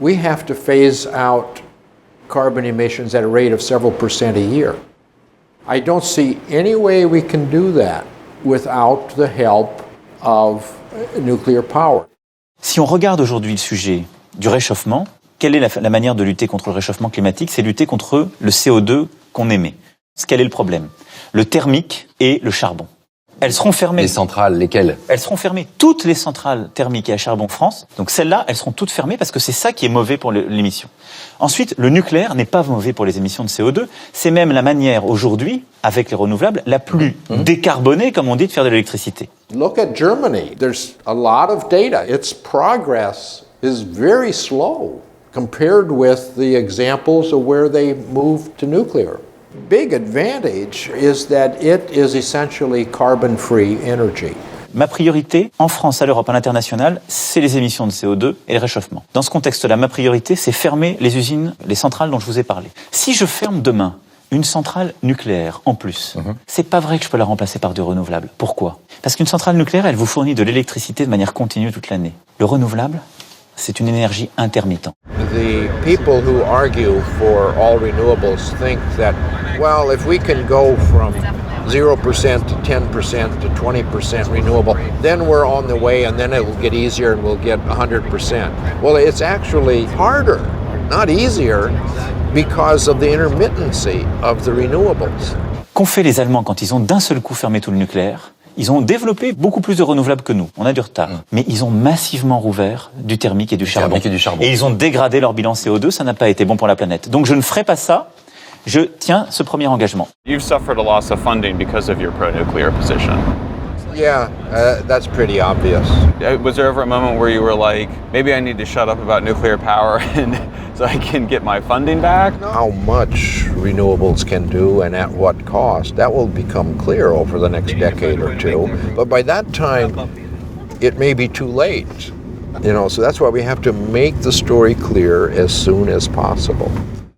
we have to phase out carbon emissions at a rate of several percent a year. I don't see any way we can do that without the help of nuclear power. Si on regarde aujourd'hui le sujet du réchauffement, quelle est la manière de lutter contre le réchauffement climatique? C'est lutter contre le CO2 qu'on émet. Quel est le problème? Le thermique et le charbon. Elles seront fermées. Les centrales, lesquelles? Elles seront fermées. Toutes les centrales thermiques et à charbon France. Donc celles-là, elles seront toutes fermées parce que c'est ça qui est mauvais pour l'émission. Ensuite, le nucléaire n'est pas mauvais pour les émissions de CO2. C'est même la manière aujourd'hui, avec les renouvelables, la plus décarbonée, comme on dit, de faire de l'électricité. Look at Germany. There's a lot of data. Its progress is very slow compared with the examples of where they moved to nuclear. Big advantage is that it is essentially carbon-free energy. Ma priorité, en France, à l'Europe, à l'international, c'est les émissions de CO2 et le réchauffement. Dans ce contexte-là, ma priorité, c'est fermer les usines, les centrales dont je vous ai parlé. Si je ferme demain une centrale nucléaire en plus, c'est pas vrai que je peux la remplacer par du renouvelable. Pourquoi? Parce qu'une centrale nucléaire, elle vous fournit de l'électricité de manière continue toute l'année. Le renouvelable, c'est une énergie intermittente. The people who argue for all renewables think that, well, if we can go from 0% to 10% to 20% renewable, then we're on the way and then it will get easier and we'll get 100%. Well, it's actually harder, not easier, because of the intermittency of the renewables. Qu'ont fait les Allemands quand ils ont d'un seul coup fermé tout le nucléaire? Ils ont développé beaucoup plus de renouvelables que nous. On a du retard. Mais ils ont massivement rouvert du thermique et du charbon. Et ils ont dégradé leur bilan CO2. Ça n'a pas été bon pour la planète. Donc je ne ferai pas ça. Je tiens ce premier engagement. You've suffered a loss of funding because of your pro-nuclear position. Yeah, that's pretty obvious. Was there ever a moment where you were like, maybe I need to shut up about nuclear power and so I can get my funding back? How much renewables can do and at what cost, that will become clear over the next decade or two. But by that time, it may be too late. So that's why we have to make the story clear as soon as possible.